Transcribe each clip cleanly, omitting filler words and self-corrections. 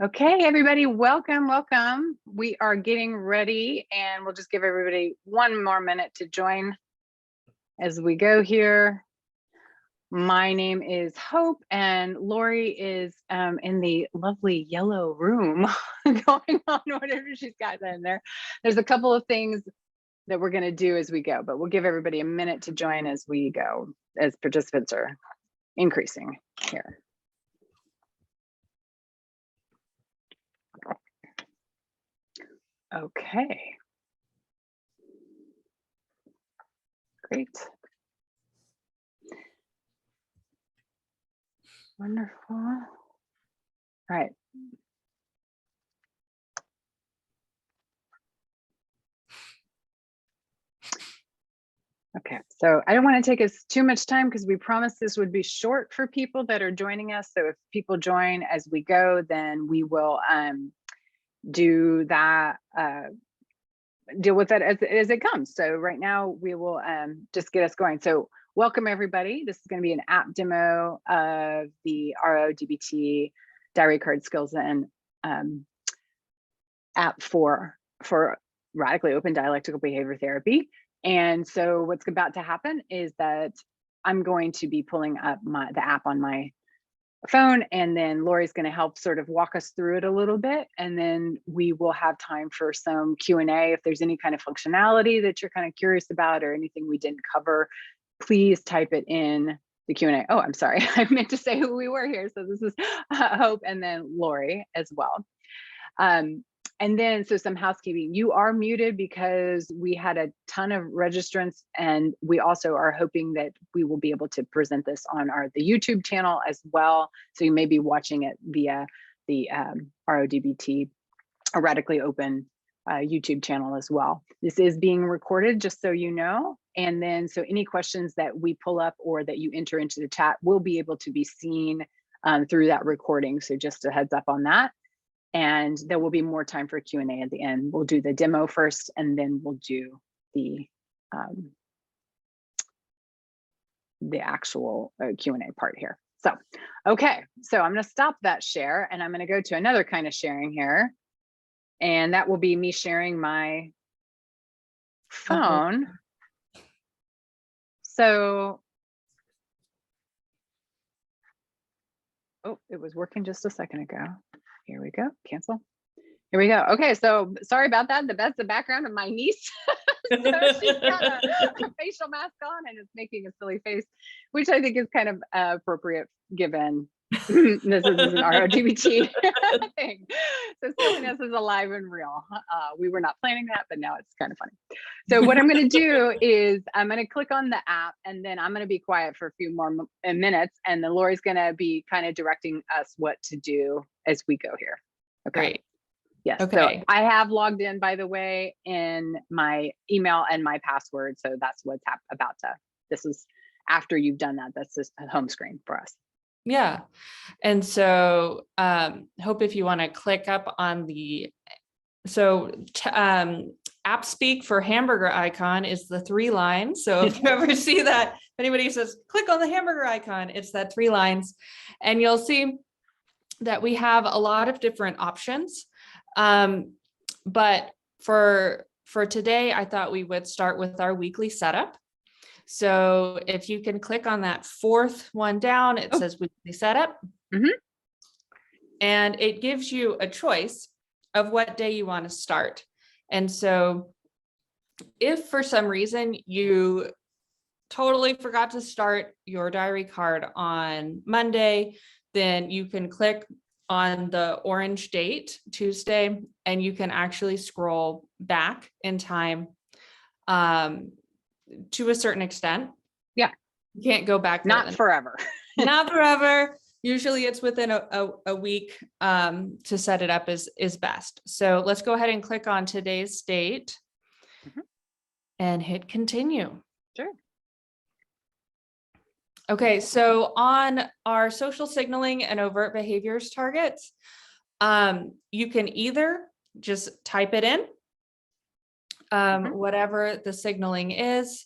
Okay, everybody, welcome. We are getting ready and we'll just give everybody one more minute to join as we go here. My name is Hope and Lori is in the lovely yellow room going on whatever she's got in there. There's a couple of things that we're going to do as we go, but we'll give everybody a minute to join as we go, as participants are increasing here. Okay. Great. Wonderful. All right. Okay, so I don't want to take us too much time because we promised this would be short for people that are joining us. So if people join as we go, then we will do that, deal with it as it comes. So right now we will just get us going. So welcome everybody. This is going to be an app demo of the RO DBT diary card skills and app for radically open dialectical behavior therapy. And so what's about to happen is that I'm going to be pulling up the app on my phone, and then Lori's going to help sort of walk us through it a little bit. And then we will have time for some Q&A. If there's any kind of functionality that you're kind of curious about or anything we didn't cover, please type it in the Q&A. Oh, I'm sorry. I meant to say who we were here. So this is Hope and then Lori as well. And then, so some housekeeping, you are muted because we had a ton of registrants, and we also are hoping that we will be able to present this on the YouTube channel as well. So you may be watching it via the RO DBT, a radically open YouTube channel as well. This is being recorded, just so you know. And then, so any questions that we pull up or that you enter into the chat will be able to be seen through that recording. So just a heads up on that. And there will be more time for Q&A at the end. We'll do the demo first, and then we'll do the actual Q&A part here. So, okay, so I'm gonna stop that share and I'm gonna go to another kind of sharing here. And that will be me sharing my phone. So, oh, it was working just a second ago. Here we go, cancel. Here we go. Okay, so sorry about that. That's the background of my niece. So she's got a facial mask on and it's making a silly face, which I think is kind of appropriate given this is an RO DBT thing. So silliness is alive and real. We were not planning that, but now it's kind of funny. So what I'm going to do is I'm going to click on the app, and then I'm going to be quiet for a few more minutes, and then Lori's going to be kind of directing us what to do as we go here. Okay. Great. Yes. Okay. So I have logged in, by the way, in my email and my password. So that's what's about to. This is after you've done that. That's just a home screen for us. Yeah. And so Hope, if you want to click up on the, app speak for hamburger icon is the 3 lines. So if you ever see that, if anybody says, click on the hamburger icon, it's that 3 lines. And you'll see that we have a lot of different options. But for today, I thought we would start with our weekly setup. So if you can click on that 4th one down, it says weekly setup. And it gives you a choice of what day you want to start. And so if for some reason you totally forgot to start your diary card on Monday, then you can click on the orange date, Tuesday, and you can actually scroll back in time to a certain extent. Yeah. You can't go back. Not forever. Not forever. Usually it's within a week to set it up is best. So let's go ahead and click on today's date and hit continue. Sure. Okay, so on our social signaling and overt behaviors targets, you can either just type it in, whatever the signaling is,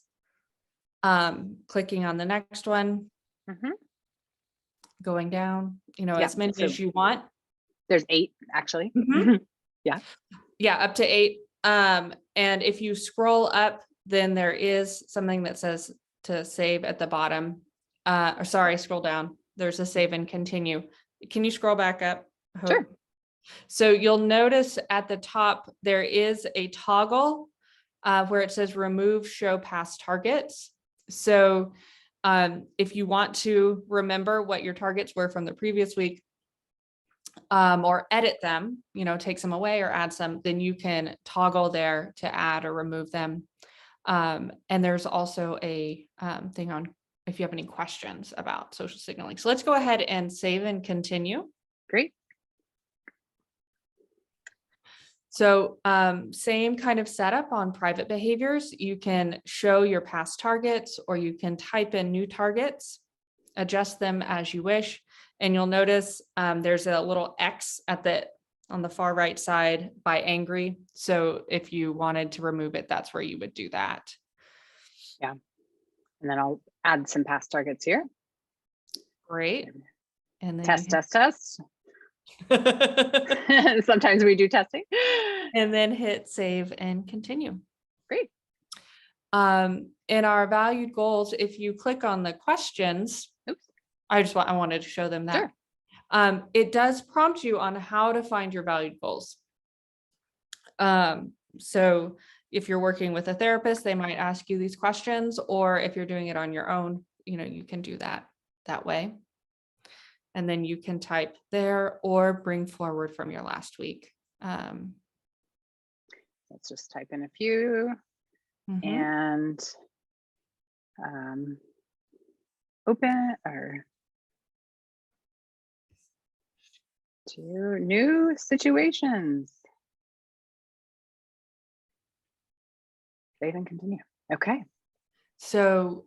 clicking on the next one, going down, as many as you want. There's 8 actually. Mhm. Yeah. Yeah, up to 8. And if you scroll up, then there is something that says to save at the bottom. Or sorry, scroll down. There's a save and continue. Can you scroll back up? I Sure. hope. So you'll notice at the top, there is a toggle where it says remove show past targets. So if you want to remember what your targets were from the previous week, or edit them, take some away or add some, then you can toggle there to add or remove them. And there's also a thing on if you have any questions about social signaling. So let's go ahead and save and continue. Great. So same kind of setup on private behaviors. You can show your past targets, or you can type in new targets, adjust them as you wish. And you'll notice there's a little X on the far right side by angry. So if you wanted to remove it, that's where you would do that. Yeah. And then I'll add some past targets here. Great. And then test. Sometimes we do testing. And then hit save and continue. Great. In our valued goals, if you click on the questions, I wanted to show them that. Sure. It does prompt you on how to find your valued goals. So if you're working with a therapist, they might ask you these questions, or if you're doing it on your own, you can do that way. And then you can type there or bring forward from your last week. Let's just type in a few and open or to new situations. Save and continue. Okay. So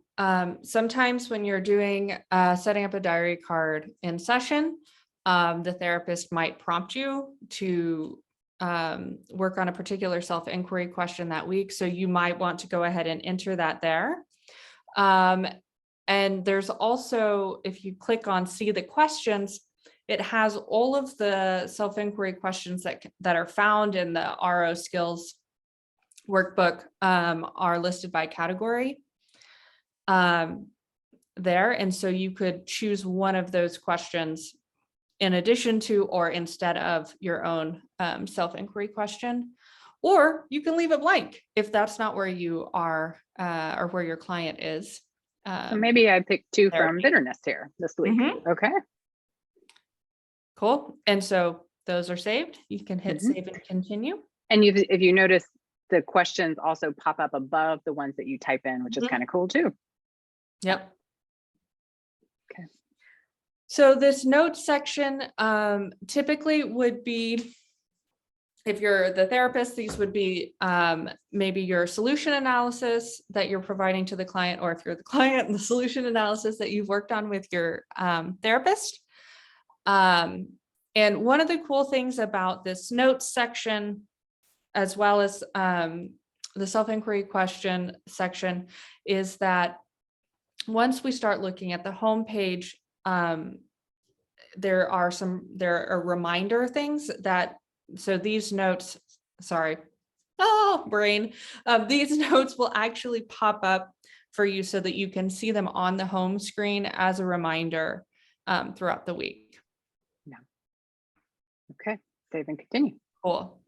sometimes when you're doing setting up a diary card in session, the therapist might prompt you to work on a particular self-inquiry question that week. So you might want to go ahead and enter that there. And there's also, if you click on see the questions, it has all of the self-inquiry questions that are found in the RO skills workbook are listed by category there. And so you could choose one of those questions in addition to or instead of your own self-inquiry question, or you can leave it blank if that's not where you are or where your client is. So maybe I picked 2 from bitterness here this week. Okay. Cool. And so those are saved. You can hit save and continue. And if you notice, the questions also pop up above the ones that you type in, which is kind of cool too. Yep. Okay. So this notes section typically would be, if you're the therapist, these would be maybe your solution analysis that you're providing to the client, or if you're the client, the solution analysis that you've worked on with your therapist. And one of the cool things about this notes section, as well as the self-inquiry question section, is that once we start looking at the homepage, there are reminder things so these notes, these notes will actually pop up for you so that you can see them on the home screen as a reminder throughout the week. Yeah. Okay, save and continue. Cool.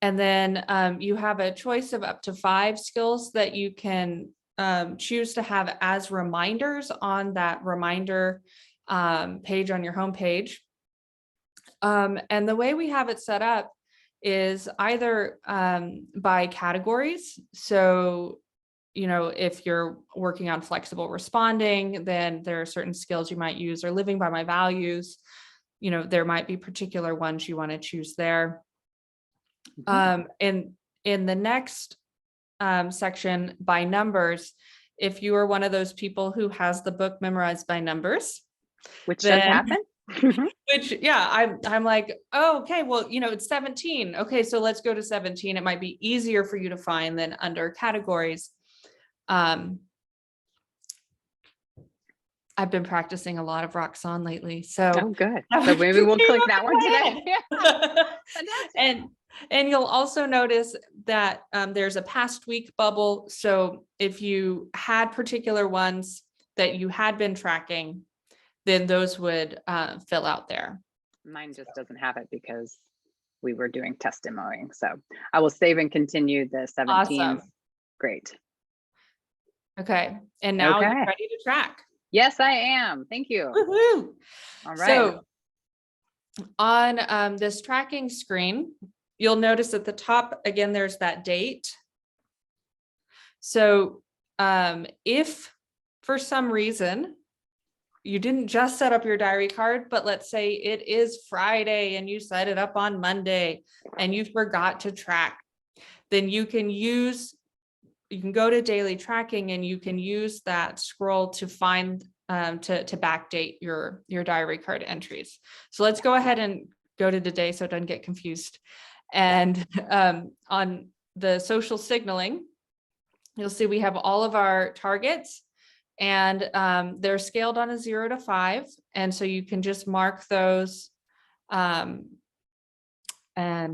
And then you have a choice of up to 5 skills that you can choose to have as reminders on that reminder page on your homepage. And the way we have it set up is either by categories. So, if you're working on flexible responding, then there are certain skills you might use, or living by my values. There might be particular ones you want to choose there. In the next section, by numbers, if you are one of those people who has the book memorized by numbers, which does happen. Which, yeah, I'm like, oh, okay, well, it's 17. Okay, so let's go to 17. It might be easier for you to find than under categories. I've been practicing a lot of Roxanne lately, so Oh, good. that So would maybe we'll be click my that one plan. today. Yeah. Fantastic. And you'll also notice that there's a past week bubble. So if you had particular ones that you had been tracking, then those would fill out there. Mine just doesn't have it because we were doing test demoing. So I will save and continue the 17th. Awesome. Great. Okay. And now you're Okay. ready to track. Yes, I am. Thank you. Woohoo! All right. So on this tracking screen, you'll notice at the top, again, there's that date. So if for some reason you didn't just set up your diary card, but let's say it is Friday and you set it up on Monday and you forgot to track, then you can go to daily tracking and you can use that scroll to find to backdate your diary card entries. So let's go ahead and go to the day so it doesn't get confused. And on the social signaling, you'll see we have all of our targets, and they're scaled on a 0 to 5. And so you can just mark those and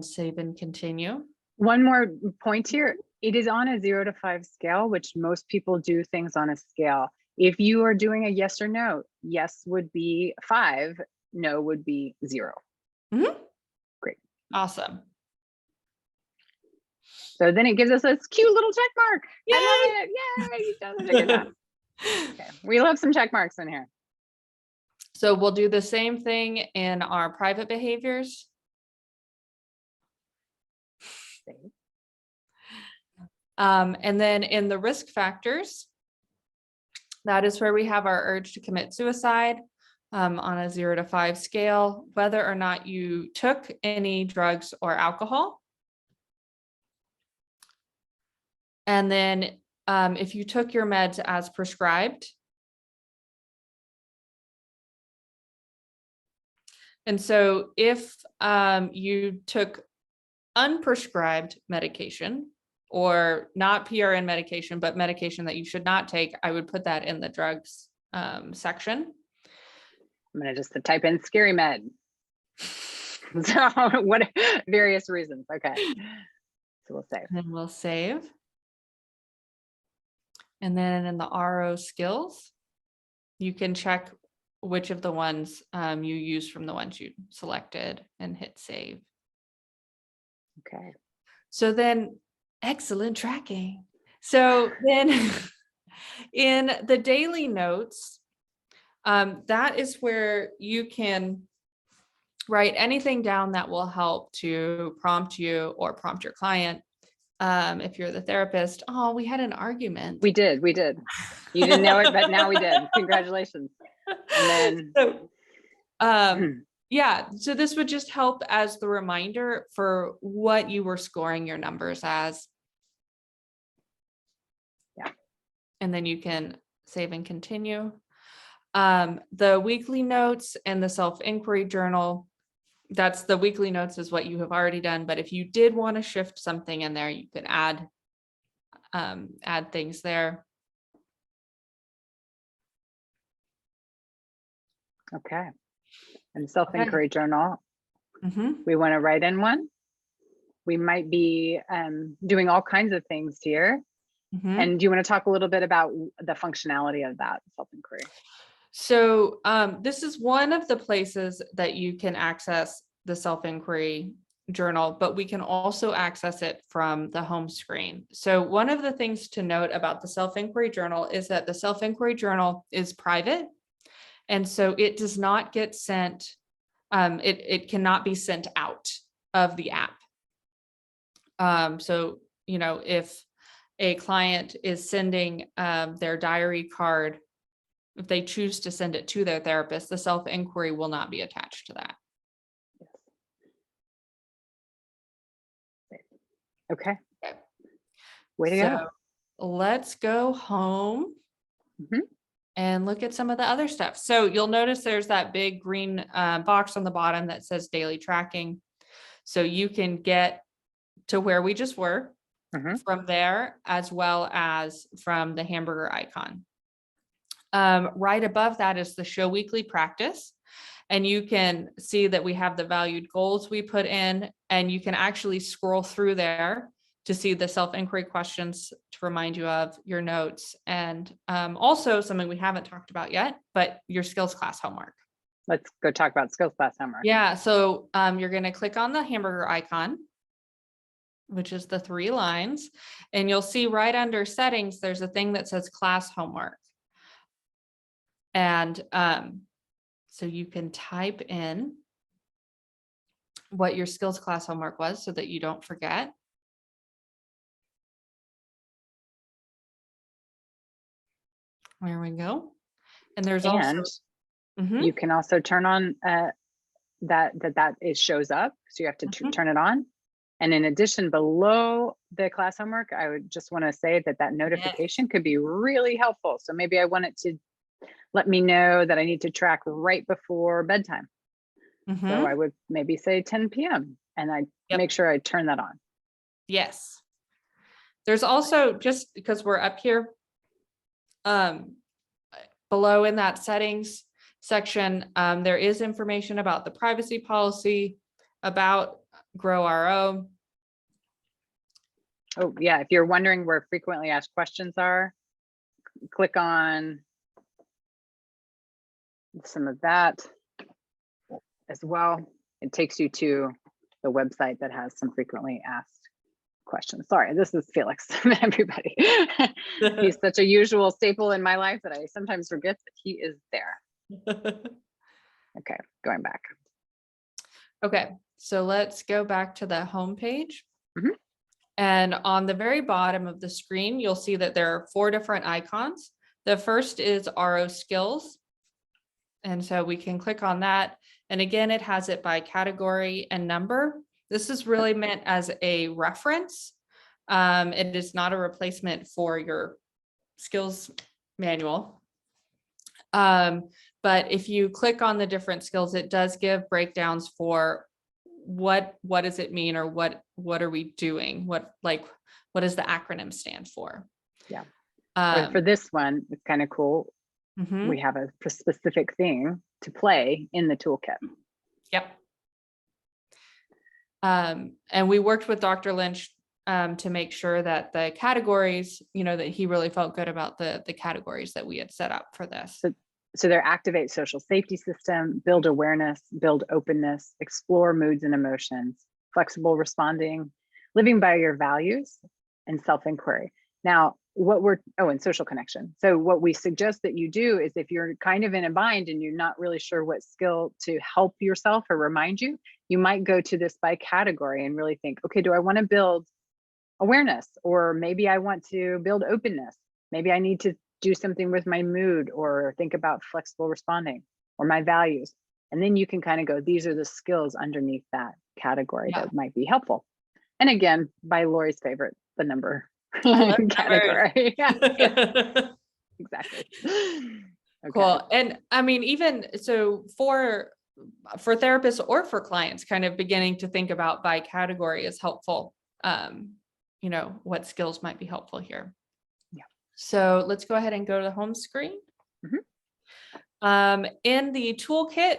save and continue. One more point here. It is on a 0 to 5 scale, which most people do things on a scale. If you are doing a yes or no, yes would be 5, no would be 0. Mm-hmm. Great. Awesome. So then it gives us this cute little check mark. Yay! I love it. Yay, you've done such a good job. Okay. We love some check marks in here. So we'll do the same thing in our private behaviors. And then in the risk factors, that is where we have our urge to commit suicide on a 0 to 5 scale, whether or not you took any drugs or alcohol. And then if you took your meds as prescribed. And so if you took unprescribed medication, or not PRN medication, but medication that you should not take, I would put that in the drugs section. I'm gonna just type in scary med. So what various reasons. Okay. So we'll save. And we'll save. And then in the RO skills, you can check which of the ones you use from the ones you selected and hit save. Okay. So then excellent tracking. So then in the daily notes, that is where you can write anything down that will help to prompt you or prompt your client. If you're the therapist, oh, we had an argument. We did. You didn't know it, but now we did. Congratulations. And then yeah, so this would just help as the reminder for what you were scoring your numbers as. Yeah. And then you can save and continue. The weekly notes and the self-inquiry journal, that's the weekly notes is what you have already done. But if you did want to shift something in there, you can add things there. Okay. And self-inquiry journal, Mm-hmm. we want to write in one. We might be doing all kinds of things here. Mm-hmm. And do you want to talk a little bit about the functionality of that self-inquiry? So this is one of the places that you can access the self-inquiry journal, but we can also access it from the home screen. So one of the things to note about the self-inquiry journal is that the self-inquiry journal is private. And so it does not get sent, it cannot be sent out of the app. So, you know, if a client is sending their diary card, if they choose to send it to their therapist, the self-inquiry will not be attached to that. Okay. Way to go. Let's go home. Mm-hmm. And look at some of the other stuff. So you'll notice there's that big green box on the bottom that says daily tracking. So you can get to where we just were from there, as well as from the hamburger icon. Right above that is the show weekly practice. And you can see that we have the valued goals we put in, and you can actually scroll through there to see the self-inquiry questions to remind you of your notes. And also something we haven't talked about yet, but your skills class homework. Let's go talk about skills class homework. Yeah, so you're going to click on the hamburger icon, which is the 3 lines, and you'll see right under settings, there's a thing that says class homework. And so you can type in what your skills class homework was so that you don't forget. There we go. And there's also you can also turn on that it shows up. So you have to turn it on. And in addition, below the class homework, I would just want to say that notification could be really helpful. So maybe I want it to let me know that I need to track right before bedtime. So I would maybe say 10 p.m. and I make sure I turn that on. Yes. There's also, just because we're up here, below in that settings section, there is information about the privacy policy, about Grow RO. Oh yeah, if you're wondering where frequently asked questions are, click on some of that as well. It takes you to the website that has some frequently asked questions. Sorry, this is Felix, everybody. He's such a usual staple in my life that I sometimes forget that he is there. Okay, going back. Okay, so let's go back to the home page. And on the very bottom of the screen, you'll see that there are 4 different icons. The first is RO skills. And so we can click on that. And again, it has it by category and number. This is really meant as a reference. It is not a replacement for your skills manual. But if you click on the different skills, it does give breakdowns for what does it mean, or what are we doing? What does the acronym stand for? Yeah. For this one, it's kind of cool. We have a specific thing to play in the toolkit. Yep. And we worked with Dr. Lynch to make sure that the categories, that he really felt good about the categories that we had set up for this. So they're activate social safety system, build awareness, build openness, explore moods and emotions, flexible responding, living by your values, and self-inquiry. Now, and social connection. So what we suggest that you do is, if you're kind of in a bind and you're not really sure what skill to help yourself or remind you, you might go to this by category and really think, okay, do I want to build awareness? Or maybe I want to build openness. Maybe I need to do something with my mood, or think about flexible responding, or my values. And then you can kind of go, these are the skills underneath that category that might be helpful. And again, by Lori's favorite, the number category. Yeah, exactly. Okay. Cool. And I mean, even so, for therapists or for clients, kind of beginning to think about by category is helpful. What skills might be helpful here. Yeah. So let's go ahead and go to the home screen. In the toolkit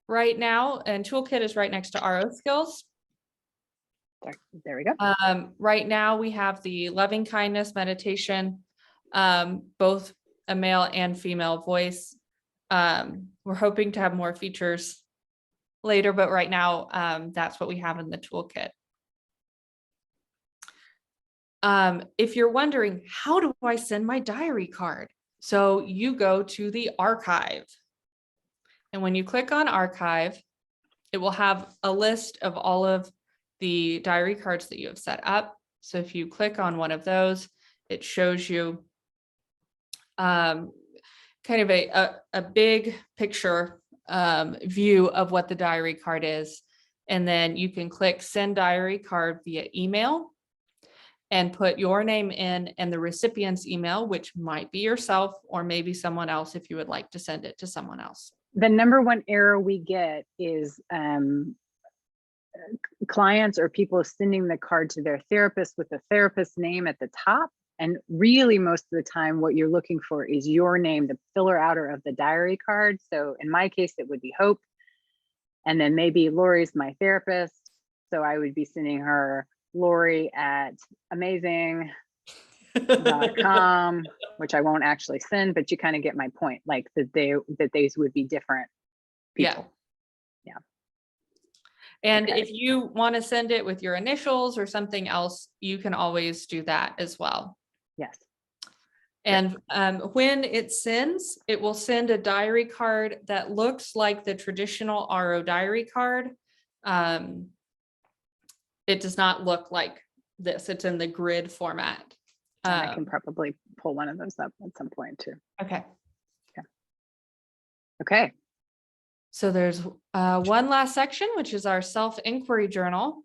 right now, and toolkit is right next to RO skills. There we go. Right now we have the loving kindness meditation, both a male and female voice. We're hoping to have more features later, but right now that's what we have in the toolkit. If you're wondering, how do I send my diary card? So you go to the archive. And when you click on archive, it will have a list of all of the diary cards that you have set up. So if you click on one of those, it shows you kind of a big picture view of what the diary card is. And then you can click send diary card via email and put your name in and the recipient's email, which might be yourself or maybe someone else if you would like to send it to someone else. The number one error we get is clients or people sending the card to their therapist with the therapist's name at the top And really, most of the time, what you're looking for is your name, the filler outer of the diary card. So in my case, it would be Hope. And then maybe Lori's my therapist. So I would be sending her Lori at amazing.com, which I won't actually send, but you kind of get my point, like that these would be different people. Yeah. And Okay. if you want to send it with your initials or something else, you can always do that as well. Yes. And when it sends, it will send a diary card that looks like the traditional RO diary card. It does not look like this. It's in the grid format. And I can probably pull one of those up at some point too. Okay. Okay. So there's one last section, which is our self-inquiry journal.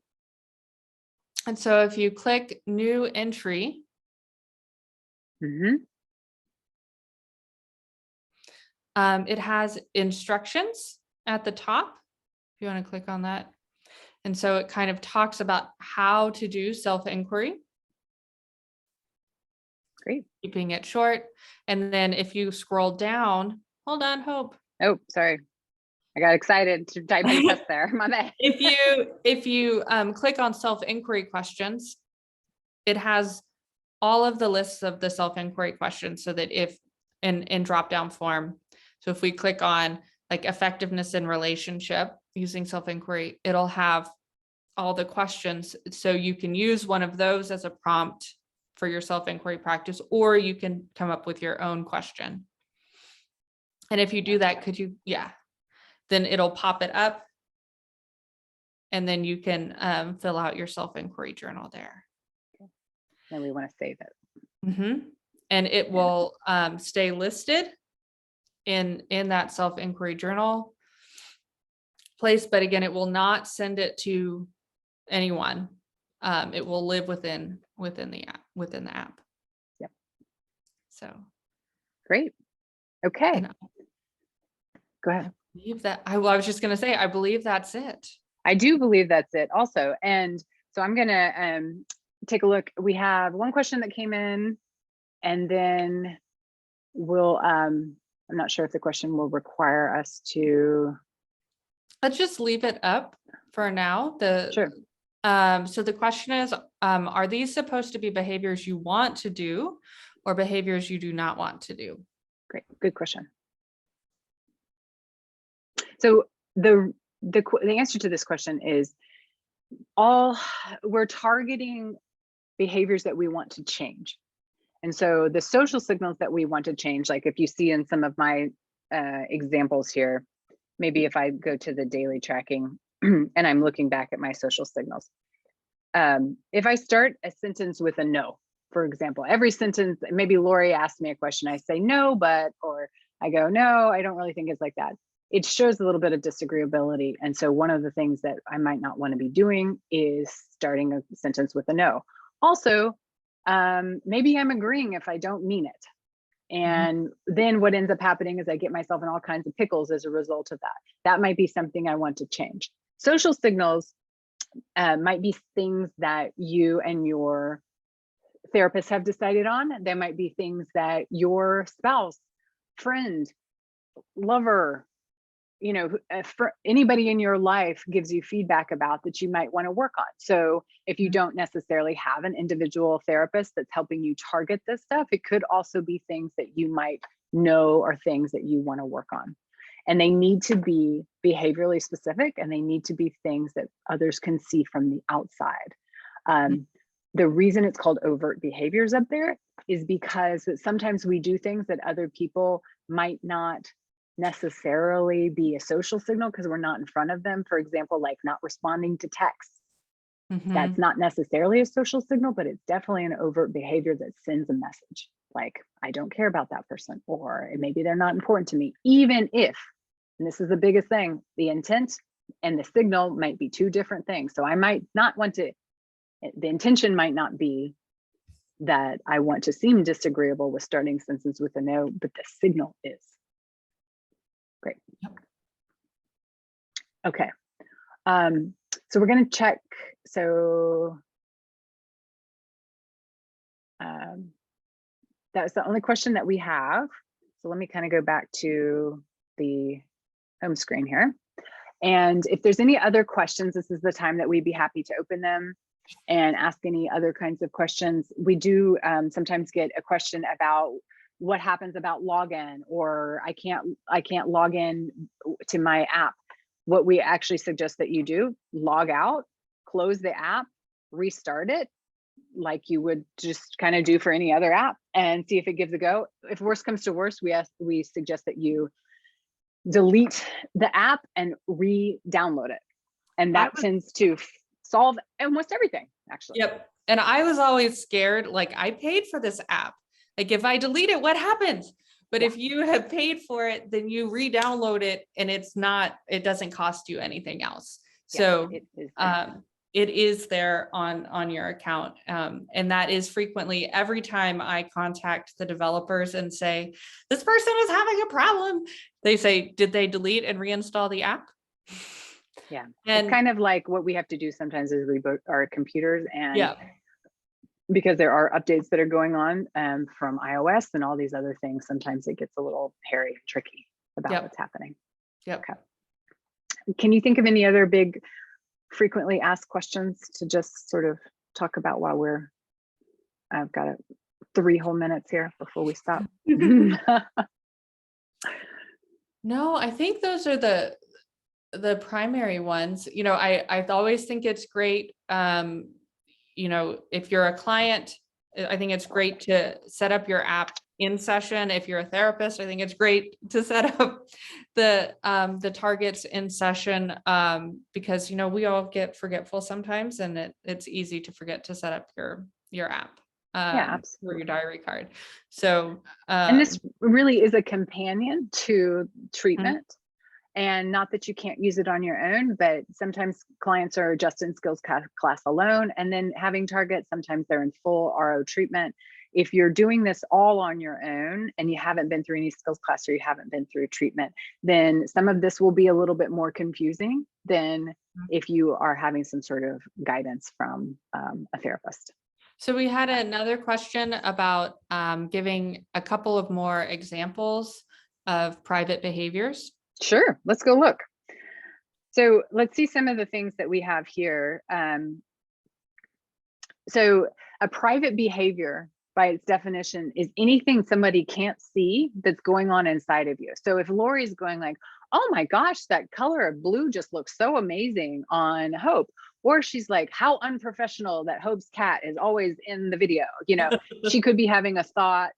And so if you click new entry, it has instructions at the top, if you want to click on that. And so it kind of talks about how to do self-inquiry. Great. Keeping it short. And then if you scroll down, hold on, Hope. Oh, sorry. I got excited to type in test there. My bad. If you click on self-inquiry questions, it has all of the lists of the self-inquiry questions, so that if in drop-down form, so if we click on like effectiveness in relationship using self-inquiry, it'll have all the questions. So you can use one of those as a prompt for your self-inquiry practice, or you can come up with your own question. And if you do that, then it'll pop it up, and then you can fill out your self-inquiry journal there. Then we want to save it. And it will stay listed in that self-inquiry journal place, but again, it will not send it to anyone. It will live within the app. Yep. So great. Okay. Go ahead. I was just going to say, I believe that's it. I do believe that's it also. And so I'm going to take a look. We have one question that came in, and then we'll, I'm not sure if the question will require us to. Let's just leave it up for now. Sure. So the question is, are these supposed to be behaviors you want to do or behaviors you do not want to do? Great. Good question. So the answer to this question is we're targeting behaviors that we want to change. And so the social signals that we want to change, like if you see in some of my examples here, maybe if I go to the daily tracking and I'm looking back at my social signals, if I start a sentence with a no, for example, every sentence, maybe Lori asked me a question, I say no, but, or I go, no, I don't really think it's like that. It shows a little bit of disagreeability. And so one of the things that I might not want to be doing is starting a sentence with a no. Also, maybe I'm agreeing if I don't mean it. And then what ends up happening is I get myself in all kinds of pickles as a result of that. That might be something I want to change. Social signals might be things that you and your therapist have decided on. There might be things that your spouse, friend, lover, for anybody in your life gives you feedback about that you might want to work on. So if you don't necessarily have an individual therapist that's helping you target this stuff, it could also be things that you might know are things that you want to work on. And they need to be behaviorally specific, and they need to be things that others can see from the outside. The reason it's called overt behaviors up there is because sometimes we do things that other people might not necessarily be a social signal because we're not in front of them. For example, like not responding to texts. That's not necessarily a social signal, but it's definitely an overt behavior that sends a message like, I don't care about that person, or maybe they're not important to me, even if, and this is the biggest thing, the intent and the signal might be two different things. So I might not want to, the intention might not be that I want to seem disagreeable with starting sentences with a no, but the signal is. Great. Okay. So we're going to check. So That's the only question that we have. So let me kind of go back to the home screen here. And if there's any other questions, this is the time that we'd be happy to open them and ask any other kinds of questions. We do sometimes get a question about what happens about login, or I can't log in to my app. What we actually suggest that you do, log out, close the app, restart it, like you would just kind of do for any other app, and see if it gives a go. If worst comes to worst, we suggest that you delete the app and re-download it. And that tends to solve almost everything, actually. Yep. And I was always scared, like, I paid for this app. Like, if I delete it, what happens? But if you have paid for it, then you re-download it, and it doesn't cost you anything else. So it is there on your account. And that is frequently, every time I contact the developers and say, this person is having a problem, they say, did they delete and reinstall the app? Yeah. And it's kind of like what we have to do sometimes is reboot our computers, and because there are updates that are going on from iOS and all these other things, sometimes it gets a little hairy and tricky about what's happening. Okay. Can you think of any other big frequently asked questions to just sort of talk about while I've got 3 whole minutes here before we stop? No, I think those are the primary ones. You know, I always think it's great. You know, if you're a client, I think it's great to set up your app in session. If you're a therapist, I think it's great to set up the targets in session, because, you know, we all get forgetful sometimes, and it's easy to forget to set up your app. For your diary card. So and this really is a companion to treatment. And not that you can't use it on your own, but sometimes clients are just in skills class alone and then having targets. Sometimes they're in full RO treatment. If you're doing this all on your own and you haven't been through any skills class, or you haven't been through treatment, then some of this will be a little bit more confusing than if you are having some sort of guidance from a therapist. So we had another question about giving a couple of more examples of private behaviors. Sure, let's go look. So let's see some of the things that we have here. So a private behavior, by its definition, is anything somebody can't see that's going on inside of you. So if Lori's going like, oh my gosh, that color of blue just looks so amazing on Hope, or she's like, how unprofessional that Hope's cat is always in the video. You know, she could be having a thought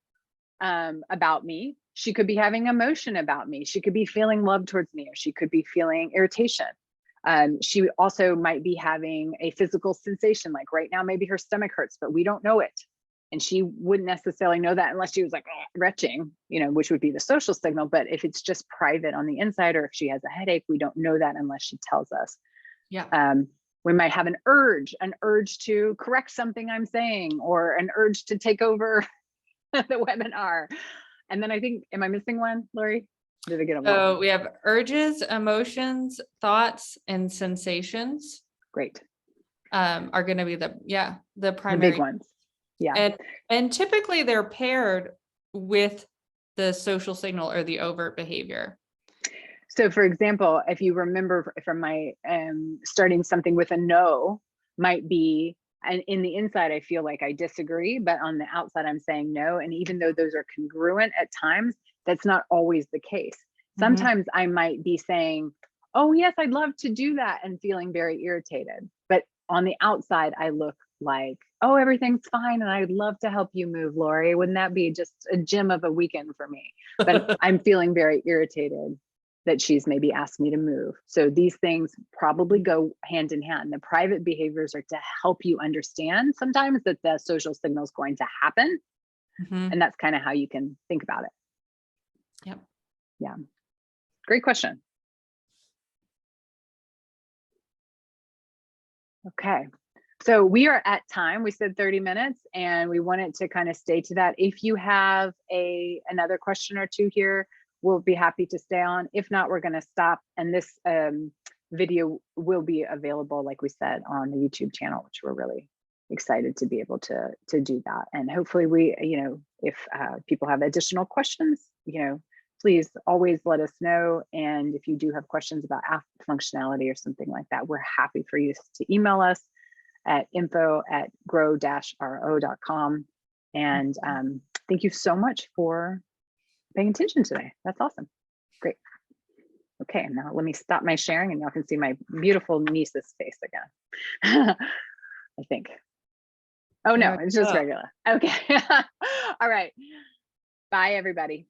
about me. She could be having emotion about me. She could be feeling love towards me, or she could be feeling irritation. She also might be having a physical sensation, like right now, maybe her stomach hurts, but we don't know it. And she wouldn't necessarily know that unless she was like retching, you know, which would be the social signal. But if it's just private on the inside, or if she has a headache, we don't know that unless she tells us. We might have an urge to correct something I'm saying, or an urge to take over the webinar. And then I think, am I missing one, Lori? Did I get them? So we have urges, emotions, thoughts, and sensations. Great. Are going to be the primary, the big ones. Yeah. And typically they're paired with the social signal or the overt behavior. So for example, if you remember from my starting something with a no might be, and in the inside, I feel like I disagree, but on the outside, I'm saying no. And even though those are congruent at times, that's not always the case. Sometimes I might be saying, oh yes, I'd love to do that, and feeling very irritated. But on the outside, I look like, oh, everything's fine, and I'd love to help you move, Lori. Wouldn't that be just a gem of a weekend for me? But I'm feeling very irritated that she's maybe asked me to move. So these things probably go hand in hand. The private behaviors are to help you understand sometimes that the social signal is going to happen. And that's kind of how you can think about it. Yep. Yeah. Great question. Okay. So we are at time. We said 30 minutes, and we wanted to kind of stay to that. If you have another question or two here, we'll be happy to stay on. If not, we're going to stop. And this video will be available, like we said, on the YouTube channel, which we're really, excited to be able to do that. And hopefully we, if people have additional questions, please always let us know. And if you do have questions about app functionality or something like that, we're happy for you to email us at info@grow-ro.com. And thank you so much for paying attention today. That's awesome. Great. Okay, now let me stop my sharing and y'all can see my beautiful niece's face again. I think. Oh no, it's just regular. Okay. All right. Bye, everybody.